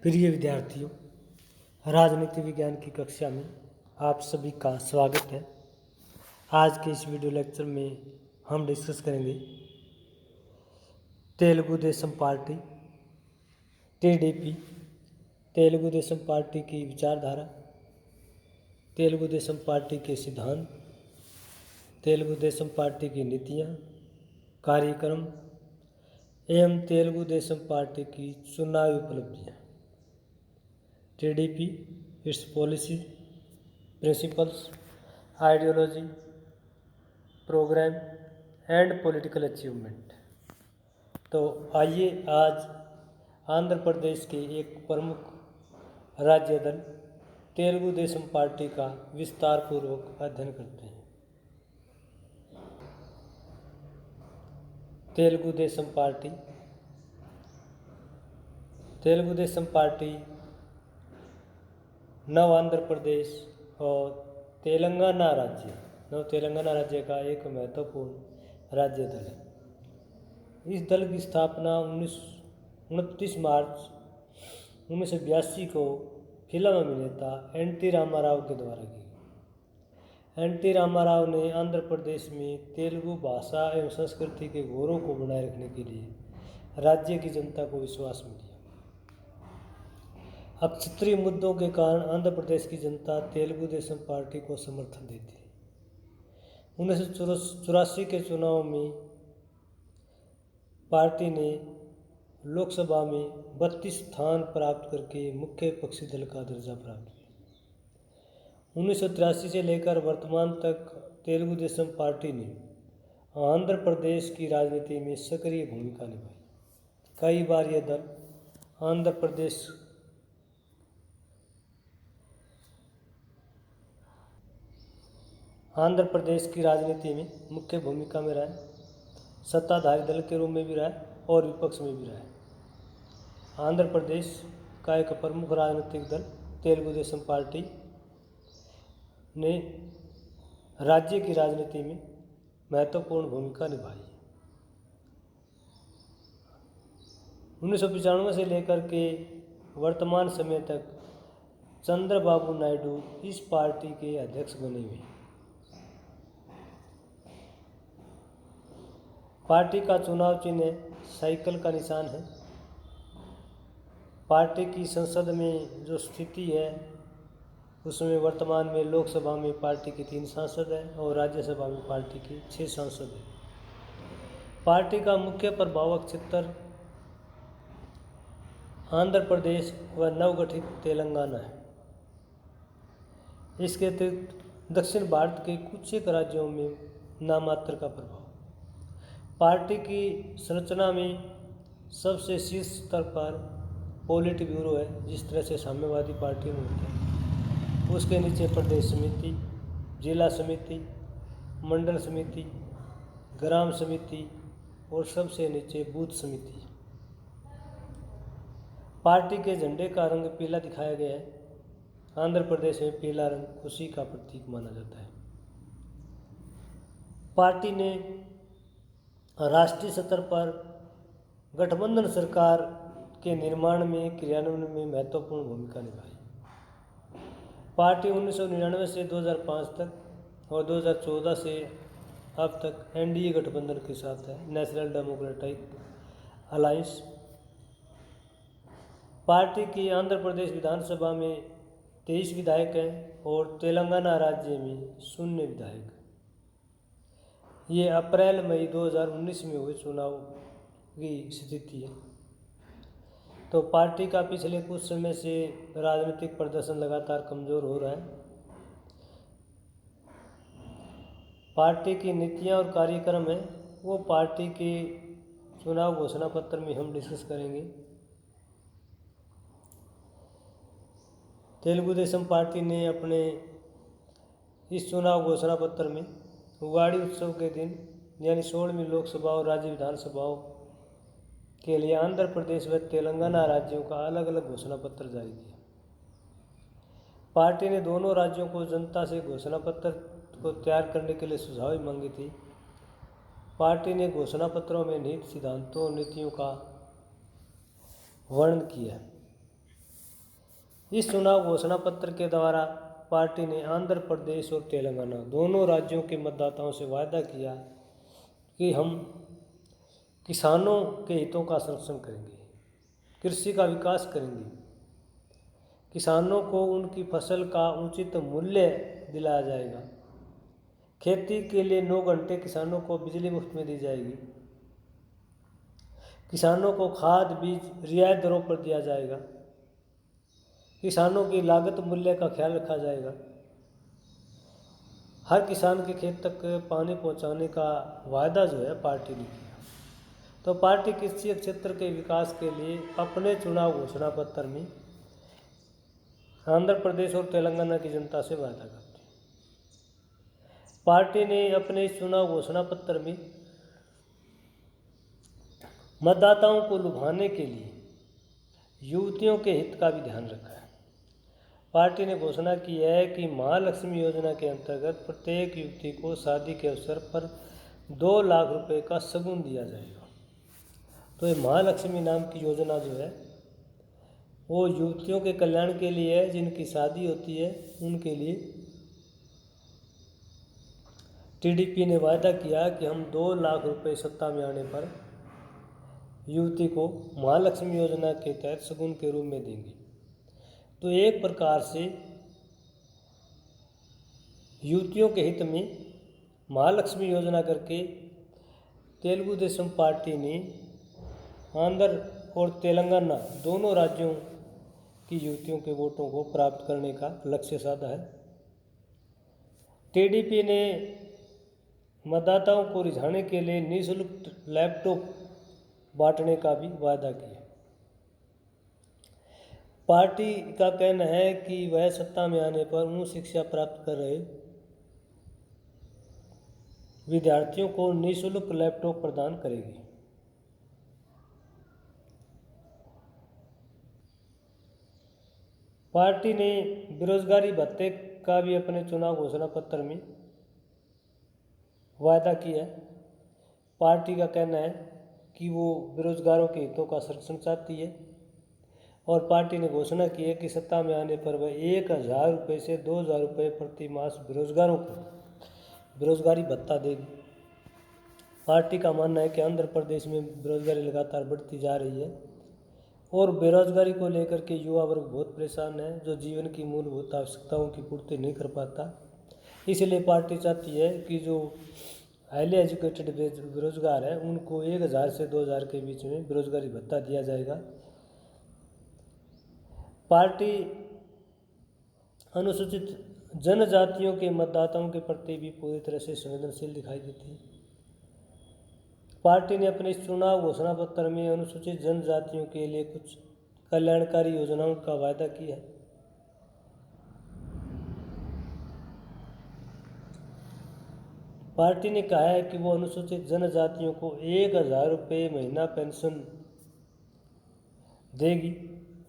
प्रिय विद्यार्थियों, राजनीति विज्ञान की कक्षा में आप सभी का स्वागत है। आज के इस वीडियो लेक्चर में हम डिस्कस करेंगे Telugu Desam party TDP, Telugu Desam party की विचारधारा, तेलुगु देशम पार्टी के सिद्धांत, तेलुगु देशम पार्टी की नीतियाँ, कार्यक्रम एवं तेलुगु देशम पार्टी की चुनावी उपलब्धियाँ। TDP, its policy, principles, ideology, programme and political achievement. तो आइए आज आंध्र प्रदेश के एक प्रमुख राज्य दल तेलुगु देशम पार्टी का विस्तार पूर्वक अध्ययन करते हैं। तेलुगु देशम पार्टी नव आंध्र प्रदेश और तेलंगाना राज्य का एक महत्वपूर्ण राज्य दल है। इस दल की स्थापना 29 मार्च 1982 को फिल्म अभिनेता एन.टी. रामाराव के द्वारा की। एन.टी. रामाराव ने आंध्र प्रदेश में तेलुगु भाषा एवं संस्कृति के गौरव को बनाए रखने के लिए राज्य की जनता को विश्वास में लिया। अब क्षेत्रीय मुद्दों के कारण आंध्र प्रदेश की जनता तेलुगु देशम पार्टी को समर्थन देती है। 1984 के चुनाव में पार्टी ने लोकसभा में 32 स्थान प्राप्त करके मुख्य विपक्षी दल का दर्जा प्राप्त किया। 1983 से लेकर वर्तमान तक तेलुगु देशम पार्टी ने आंध्र प्रदेश की राजनीति में सक्रिय भूमिका निभाई। कई बार यह दल आंध्र प्रदेश की राजनीति में मुख्य भूमिका में रहा, सत्ताधारी दल के रूप में भी रहा और विपक्ष में भी रहा। आंध्र प्रदेश का एक प्रमुख राजनीतिक दल तेलुगु देशम पार्टी ने राज्य की राजनीति में महत्वपूर्ण भूमिका निभाई। 1995 से लेकर के वर्तमान समय तक चंद्रबाबू नायडू इस पार्टी के अध्यक्ष बने हुए हैं। पार्टी का चुनाव चिन्ह साइकिल का निशान है। पार्टी की संसद में जो स्थिति है उसमें वर्तमान में लोकसभा में पार्टी के 3 सांसद हैं और राज्यसभा में पार्टी के 6 सांसद हैं। पार्टी का मुख्य प्रभावक क्षेत्र आंध्र प्रदेश व नवगठित तेलंगाना है। इसके अतिरिक्त दक्षिण भारत के कुछ एक राज्यों में नामात्र का प्रभाव। पार्टी की संरचना में सबसे शीर्ष स्तर पर पोलिट ब्यूरो है, जिस तरह से साम्यवादी पार्टी में होता है। उसके नीचे प्रदेश समिति, जिला समिति, मंडल समिति, ग्राम समिति और सबसे नीचे बूथ समिति। पार्टी के झंडे का रंग पीला दिखाया गया है। आंध्र प्रदेश में पीला रंग खुशी का प्रतीक माना जाता है। पार्टी ने राष्ट्रीय स्तर पर गठबंधन सरकार के निर्माण में क्रियान्वयन में महत्वपूर्ण भूमिका निभाई। पार्टी 1999 से 2005 तक और 2014 से अब तक एनडीए गठबंधन के साथ है, नेशनल डेमोक्रेटिक अलायंस। पार्टी की आंध्र प्रदेश विधानसभा में 23 विधायक हैं और तेलंगाना राज्य में 0 विधायक। ये अप्रैल-मई 2019 में हुए चुनाव की स्थिति है। तो पार्टी का पिछले कुछ समय से राजनीतिक प्रदर्शन लगातार कमज़ोर हो रहा है। पार्टी की नीतियां और कार्यक्रम है वो पार्टी के चुनाव घोषणा पत्र में हम डिस्कस करेंगे। तेलुगु देशम पार्टी ने अपने इस चुनाव घोषणा पत्र में उगाड़ी उत्सव के दिन यानी 16वीं लोकसभा और राज्य विधानसभाओं के लिए आंध्र प्रदेश व तेलंगाना राज्यों का अलग अलग घोषणा पत्र जारी किया। पार्टी ने दोनों राज्यों को जनता से घोषणा पत्र को तैयार करने के लिए सुझाव मांगी थी। पार्टी ने घोषणा पत्रों में नीति, सिद्धांतों और नीतियों का वर्णन किया। इस चुनाव घोषणा पत्र के द्वारा पार्टी ने आंध्र प्रदेश और तेलंगाना दोनों राज्यों के मतदाताओं से वायदा किया कि हम किसानों के हितों का संरक्षण करेंगे, कृषि का विकास करेंगे, किसानों को उनकी फसल का उचित मूल्य दिलाया जाएगा, खेती के लिए 9 घंटे किसानों को बिजली मुफ्त में दी जाएगी, किसानों को खाद बीज रियायत दरों पर दिया जाएगा, किसानों की लागत मूल्य का ख्याल रखा जाएगा, हर किसान के खेत तक पानी पहुंचाने का वायदा जो है पार्टी ने किया। तो पार्टी कृषि क्षेत्र के विकास के लिए अपने चुनाव घोषणा पत्र में आंध्र प्रदेश और तेलंगाना की जनता से वायदा करती है। पार्टी ने अपने इस चुनाव घोषणा पत्र में मतदाताओं को लुभाने के लिए युवतियों के हित का भी ध्यान रखा है। पार्टी ने घोषणा की है कि महालक्ष्मी योजना के अंतर्गत प्रत्येक युवती को शादी के अवसर पर 2 लाख रुपए का शगुन दिया जाएगा। तो ये महालक्ष्मी नाम की योजना जो है वो युवतियों के कल्याण के लिए है, जिनकी शादी होती है उनके लिए। टीडीपी ने वायदा किया कि हम 2 लाख रुपए सत्ता में आने पर युवती को महालक्ष्मी योजना के तहत शगुन के रूप में देंगे। तो एक प्रकार से युवतियों के हित में महालक्ष्मी योजना करके तेलुगु देशम पार्टी ने आंध्र और तेलंगाना दोनों राज्यों की युवतियों के वोटों को प्राप्त करने का लक्ष्य साधा है। टीडीपी ने मतदाताओं को रिझाने के लिए निःशुल्क लैपटॉप बांटने का भी वायदा किया। पार्टी का कहना है कि वह सत्ता में आने पर उच्च शिक्षा प्राप्त कर रहे विद्यार्थियों को निःशुल्क लैपटॉप प्रदान करेगी। पार्टी ने बेरोजगारी भत्ते का भी अपने चुनाव घोषणा पत्र में वायदा किया है। पार्टी का कहना है कि वो बेरोजगारों के हितों का संरक्षण चाहती है और पार्टी ने घोषणा की है कि सत्ता में आने पर वह 1,000 रुपये से 2,000 रुपये प्रति मास बेरोजगारों को बेरोजगारी भत्ता देगी। पार्टी का मानना है कि आंध्र प्रदेश में बेरोजगारी लगातार बढ़ती जा रही है और बेरोजगारी को लेकर के युवा वर्ग बहुत परेशान है, जो जीवन की मूलभूत आवश्यकताओं की पूर्ति नहीं कर पाता। इसलिए पार्टी चाहती है कि जो हाईली एजुकेटेड बेरोजगार है उनको 1,000 से 2,000 के बीच में बेरोजगारी भत्ता दिया जाएगा। पार्टी अनुसूचित जनजातियों के मतदाताओं के प्रति भी पूरी तरह से संवेदनशील दिखाई देती है। पार्टी ने अपने इस चुनाव घोषणा पत्र में अनुसूचित जनजातियों के लिए कुछ कल्याणकारी योजनाओं का वायदा किया है। पार्टी ने कहा है कि वो अनुसूचित जनजातियों को 1,000 रुपये महीना पेंशन देगी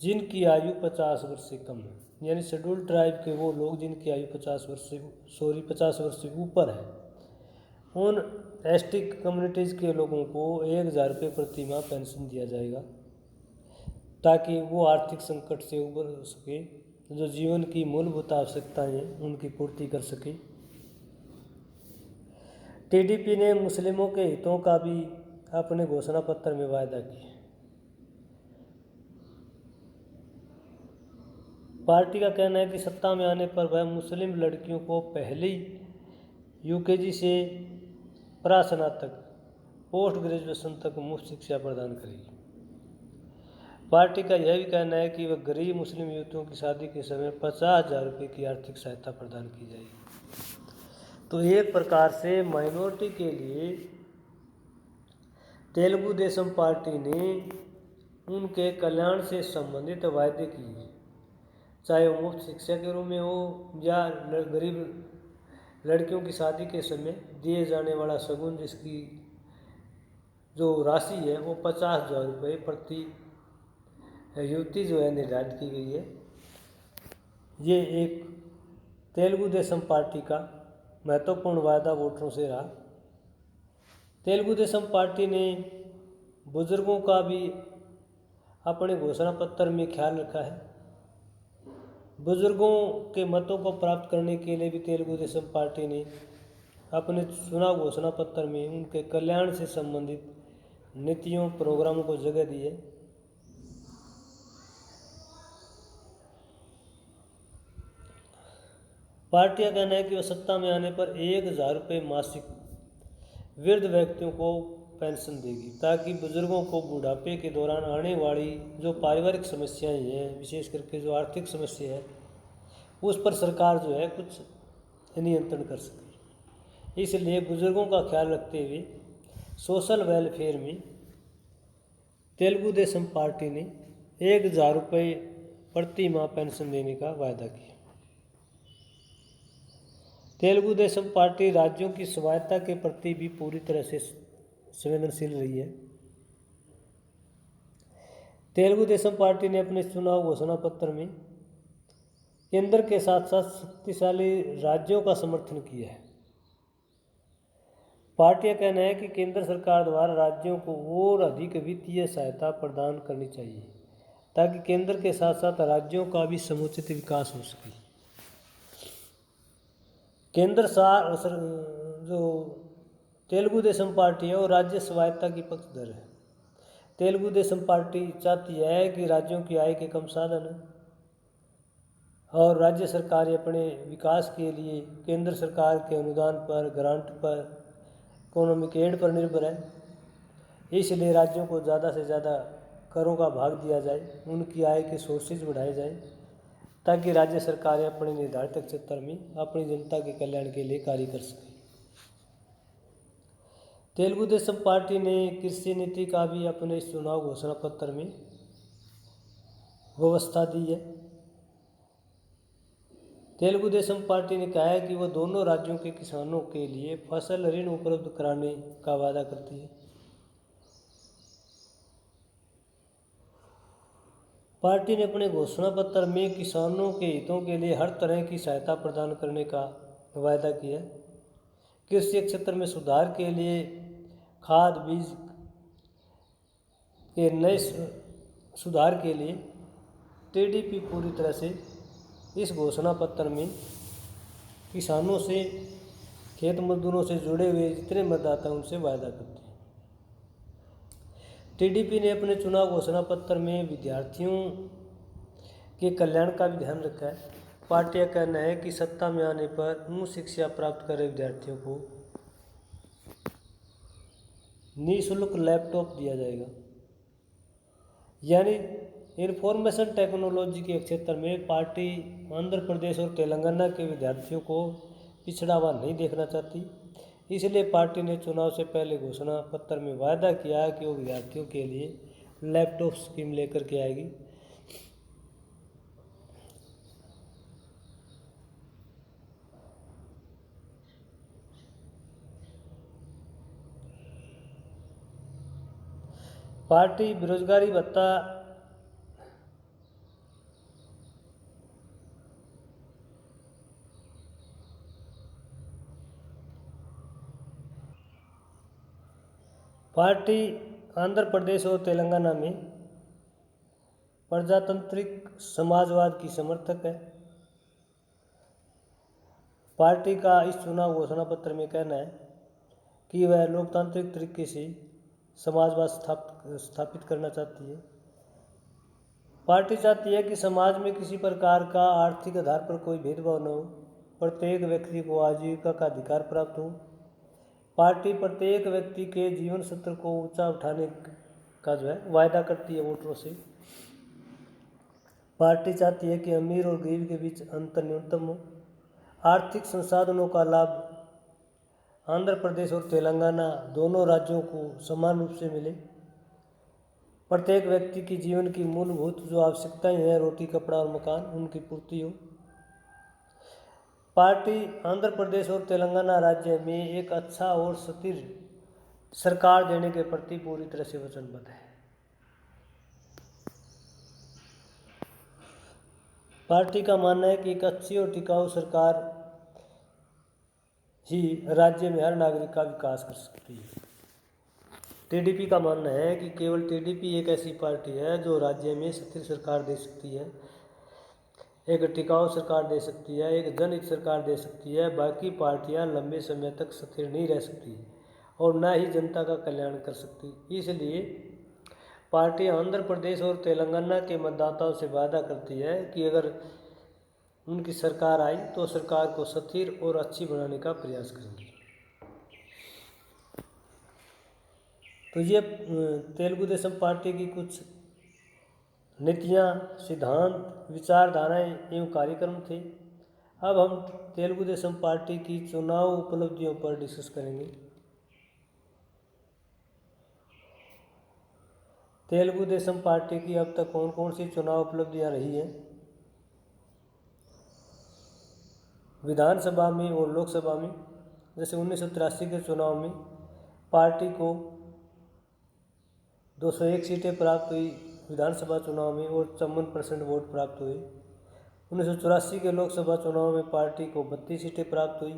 जिनकी आयु 50 वर्ष से कम है, यानी शेड्यूल ट्राइब के वो लोग जिनकी आयु 50 वर्ष से ऊपर है, उन एसटी कम्युनिटीज़ के लोगों को 1,000 रुपये प्रति माह पेंशन दिया जाएगा ताकि वो आर्थिक संकट से उबर सके, जो जीवन की मूलभूत आवश्यकताएं हैं उनकी पूर्ति कर सके। टीडीपी ने मुस्लिमों के हितों का भी अपने घोषणा पत्र में वायदा किया। पार्टी का कहना है कि सत्ता में आने पर वह मुस्लिम लड़कियों को पहली यूकेजी से प्रास्नातक पोस्ट ग्रेजुएशन तक मुफ्त शिक्षा प्रदान करेगी। पार्टी का यह भी कहना है कि वह गरीब मुस्लिम युवतियों की शादी के समय 50,000 रुपये की आर्थिक सहायता प्रदान की जाएगी। तो एक प्रकार से माइनॉरिटी के लिए तेलुगु देशम पार्टी ने उनके कल्याण से संबंधित वायदे किए, चाहे वो मुफ्त शिक्षा के रूप में हो या गरीब लड़कियों की शादी के समय दिए जाने वाला शगुन, जिसकी जो राशि है वो 50,000 रुपये प्रति युवती जो है निर्धारित की गई है। ये एक तेलुगु देशम पार्टी का महत्वपूर्ण वायदा वोटरों से रहा। तेलुगु देशम पार्टी ने बुजुर्गों का भी अपने घोषणा पत्र में ख्याल रखा है। बुजुर्गों के मतों को प्राप्त करने के लिए भी तेलुगु देशम पार्टी ने अपने चुनाव घोषणा पत्र में उनके कल्याण से संबंधित नीतियों प्रोग्रामों को जगह दी है। पार्टी का कहना है कि वह सत्ता में आने पर 1,000 रुपये मासिक वृद्ध व्यक्तियों को पेंशन देगी, ताकि बुजुर्गों को बुढ़ापे के दौरान आने वाली जो पारिवारिक समस्याएं हैं, विशेष करके जो आर्थिक समस्या है, उस पर सरकार जो है कुछ नियंत्रण कर सके। इसलिए बुजुर्गों का ख्याल रखते हुए सोशल वेलफेयर में तेलुगु देशम पार्टी ने 1,000 रुपये प्रति माह पेंशन देने का वायदा किया। तेलुगु देशम पार्टी राज्यों की स्वायत्तता के प्रति भी पूरी तरह से संवेदनशील रही है। तेलुगु देशम पार्टी ने अपने चुनाव घोषणा पत्र में केंद्र के साथ साथ शक्तिशाली राज्यों का समर्थन किया है। पार्टी का कहना है कि केंद्र सरकार द्वारा राज्यों को और अधिक वित्तीय सहायता प्रदान करनी चाहिए, ताकि केंद्र के साथ साथ राज्यों का भी समुचित विकास हो सके। केंद्र जो तेलुगु देशम पार्टी है और राज्य स्वायत्तता की पक्षधर है। तेलुगु देशम पार्टी चाहती है कि राज्यों की आय के कम साधन और राज्य सरकार अपने विकास के लिए केंद्र सरकार के अनुदान पर, ग्रांट पर, इकोनॉमिक एड पर निर्भर है। इसलिए राज्यों को ज़्यादा से ज़्यादा करों का भाग दिया जाए, उनकी आय के सोर्सेज बढ़ाए जाएं, ताकि राज्य सरकारें अपने निर्धारित क्षेत्र में अपनी जनता के कल्याण के लिए कार्य कर सकें। तेलुगु देशम पार्टी ने कृषि नीति का भी अपने चुनाव घोषणा पत्र में व्यवस्था दी है। तेलुगु देशम पार्टी ने कहा है कि वह दोनों राज्यों के किसानों के लिए फसल ऋण उपलब्ध कराने का वादा करती है। पार्टी ने अपने घोषणा पत्र में किसानों के हितों के लिए हर तरह की सहायता प्रदान करने का वायदा किया। कृषि क्षेत्र में सुधार के लिए खाद बीज के नए सुधार के लिए टीडीपी पूरी तरह से इस घोषणा पत्र में किसानों से, खेत मजदूरों से जुड़े हुए जितने मतदाता उनसे वायदा करते हैं। टीडीपी ने अपने चुनाव घोषणा पत्र में विद्यार्थियों के कल्याण का भी ध्यान रखा है। पार्टी का कहना है कि सत्ता में आने पर उच्च शिक्षा प्राप्त कर रहे विद्यार्थियों को निःशुल्क लैपटॉप दिया जाएगा। यानी इंफॉर्मेशन टेक्नोलॉजी के क्षेत्र में पार्टी आंध्र प्रदेश और तेलंगाना के विद्यार्थियों को पिछड़ा हुआ नहीं देखना चाहती। इसलिए पार्टी ने चुनाव से पहले घोषणा पत्र में वायदा किया कि वो विद्यार्थियों के लिए लैपटॉप स्कीम लेकर के आएगी। पार्टी बेरोजगारी भत्ता पार्टी आंध्र प्रदेश और तेलंगाना में प्रजातांत्रिक समाजवाद की समर्थक है। पार्टी का इस चुनाव घोषणा पत्र में कहना है कि वह लोकतांत्रिक तरीके से समाजवाद स्थापित करना चाहती है। पार्टी चाहती है कि समाज में किसी प्रकार का आर्थिक आधार पर कोई भेदभाव न हो, प्रत्येक व्यक्ति को आजीविका का अधिकार प्राप्त हो। पार्टी प्रत्येक व्यक्ति के जीवन स्तर को ऊंचा उठाने का जो है वायदा करती है वोटरों से। पार्टी चाहती है कि अमीर और गरीब के बीच अंतर न्यूनतम हो। आर्थिक संसाधनों का लाभ आंध्र प्रदेश और तेलंगाना दोनों राज्यों को समान रूप से मिले। प्रत्येक व्यक्ति की जीवन की मूलभूत जो आवश्यकताएं हैं, रोटी, कपड़ा और मकान, उनकी पूर्ति हो। पार्टी आंध्र प्रदेश और तेलंगाना राज्य में एक अच्छा और स्थिर सरकार देने के प्रति पूरी तरह से वचनबद्ध है। पार्टी का मानना है कि एक अच्छी और टिकाऊ सरकार ही राज्य में हर नागरिक का विकास कर सकती है। टीडीपी का मानना है कि केवल टीडीपी एक ऐसी पार्टी है जो राज्य में स्थिर सरकार दे सकती है। एक टिकाऊ सरकार दे सकती है, एक जनहित सरकार दे सकती है। बाकी पार्टियां लंबे समय तक स्थिर नहीं रह सकती और ना ही जनता का कल्याण कर सकती। इसलिए पार्टियां आंध्र प्रदेश और तेलंगाना के मतदाताओं से वादा करती है कि अगर उनकी सरकार आई तो सरकार को स्थिर और अच्छी बनाने का प्रयास करेंगी। तो ये तेलुगु देशम पार्टी की कुछ नीतियाँ, सिद्धांत, विचारधाराएं एवं कार्यक्रम थे। अब हम तेलुगु देशम पार्टी की चुनाव उपलब्धियों पर डिस्कस करेंगे। तेलुगु देशम पार्टी की अब तक कौन कौन सी चुनाव उपलब्धियां रही हैं? विधानसभा में और लोकसभा में, जैसे 1983 के चुनाव में पार्टी को 201 सीटें प्राप्त हुई विधानसभा चुनाव में और 54% वोट प्राप्त हुए। 1984 के लोकसभा चुनाव में पार्टी को 32 सीटें प्राप्त हुई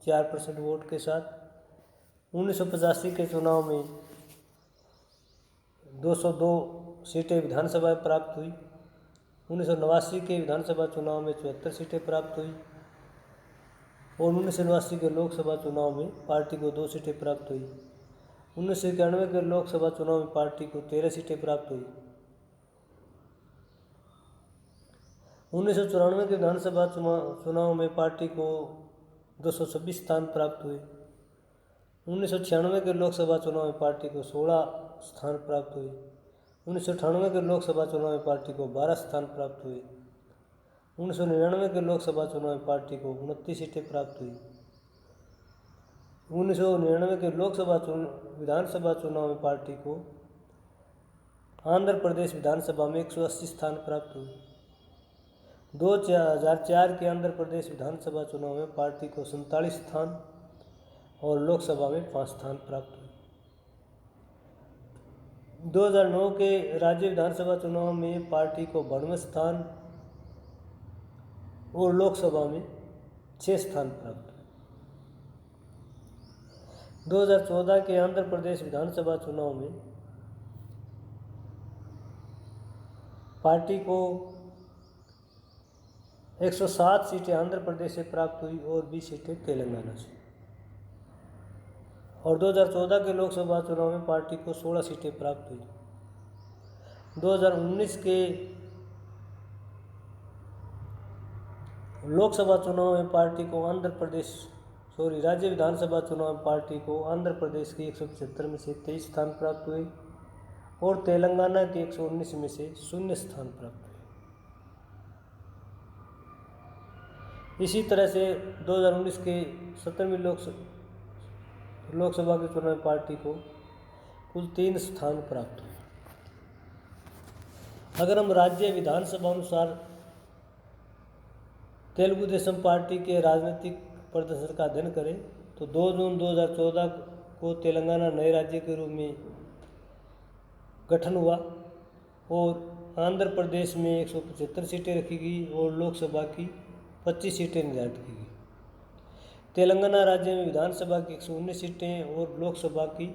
4% वोट के साथ। 1985 के चुनाव में 202 सीटें विधानसभा में प्राप्त हुई। 1989 के विधानसभा चुनाव में 74 सीटें प्राप्त हुई और 1989 के लोकसभा चुनाव में पार्टी को 2 सीटें प्राप्त हुई। 1991 के लोकसभा चुनाव में पार्टी को 13 सीटें प्राप्त हुई। 1994 के विधानसभा चुनाव में पार्टी को 226 स्थान प्राप्त हुए। 1996 के लोकसभा चुनाव में पार्टी को 16 स्थान प्राप्त हुए। 1998 के लोकसभा चुनाव में पार्टी को 12 स्थान प्राप्त हुए। 1999 के लोकसभा चुनाव में पार्टी को 29 सीटें प्राप्त हुई। 1999 के लोकसभा विधानसभा चुनाव में पार्टी को आंध्र प्रदेश विधानसभा में 180 स्थान प्राप्त हुए। 2004 के आंध्र प्रदेश विधानसभा चुनाव में पार्टी को 47 स्थान और लोकसभा में 5 स्थान प्राप्त हुए। 2009 के राज्य विधानसभा चुनाव में पार्टी को 92 स्थान और लोकसभा में 6 स्थान प्राप्त हुए। 2014 के आंध्र प्रदेश विधानसभा चुनाव में पार्टी को 107 सीटें आंध्र प्रदेश से प्राप्त हुई और 20 सीटें तेलंगाना से। और 2014 के लोकसभा चुनाव में पार्टी को 16 सीटें प्राप्त हुई। 2019 के लोकसभा चुनाव में पार्टी को राज्य विधानसभा चुनाव में पार्टी को आंध्र प्रदेश के 175 में से 23 स्थान प्राप्त हुए और तेलंगाना के 119 में से 0 स्थान प्राप्त हुए। इसी तरह से 2019 के 17वीं लोकसभा के चुनाव में पार्टी को कुल 3 स्थान प्राप्त हुए। अगर हम राज्य विधानसभा अनुसार तेलुगु देशम पार्टी के राजनीतिक प्रदर्शन का अध्ययन करें तो 2 जून 2014 को तेलंगाना नए राज्य के रूप में गठन हुआ और आंध्र प्रदेश में 175 सीटें रखी गई और लोकसभा की 25 सीटें निर्धारित की गई। तेलंगाना राज्य में विधानसभा की 119 सीटें और लोकसभा की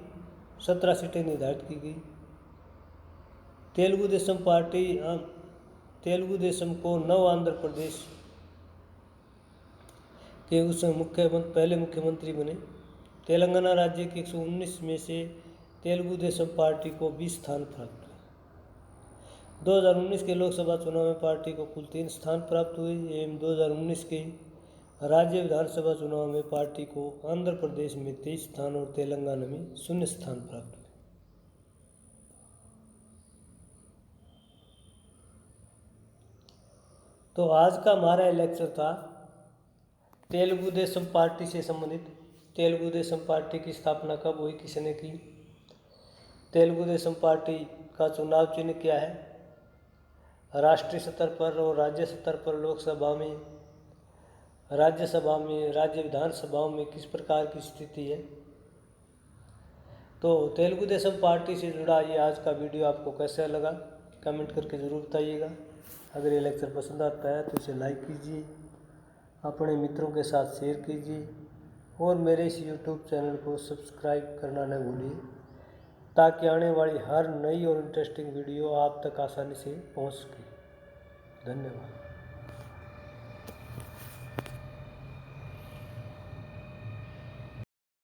17 सीटें निर्धारित की गई। तेलुगु देशम को नव आंध्र प्रदेश के उस पहले मुख्यमंत्री बने। तेलंगाना राज्य के 119 में से तेलुगु देशम पार्टी को 20 स्थान प्राप्त हुए। 2019 के लोकसभा चुनाव में पार्टी को कुल 3 स्थान प्राप्त हुए एवं 2019 के राज्य विधानसभा चुनाव में पार्टी को आंध्र प्रदेश में 23 स्थान और तेलंगाना में 0 स्थान प्राप्त हुए। तो आज का हमारा लेक्चर था तेलुगु देशम पार्टी से संबंधित। तेलुगु देशम पार्टी की स्थापना कब हुई, किसने की, तेलुगु देशम पार्टी का चुनाव चिन्ह क्या है, राष्ट्रीय स्तर पर और राज्य स्तर पर लोकसभा में, राज्यसभा में, राज्य विधानसभाओं में किस प्रकार की स्थिति है। तो तेलुगु देशम पार्टी से जुड़ा ये आज का वीडियो आपको कैसा लगा कमेंट करके ज़रूर बताइएगा। अगर ये लेक्चर पसंद आता है तो इसे लाइक कीजिए, अपने मित्रों के साथ शेयर कीजिए और मेरे इस YouTube चैनल को सब्सक्राइब करना न भूलिए ताकि आने वाली हर नई और इंटरेस्टिंग वीडियो आप तक आसानी से पहुंच सके। धन्यवाद।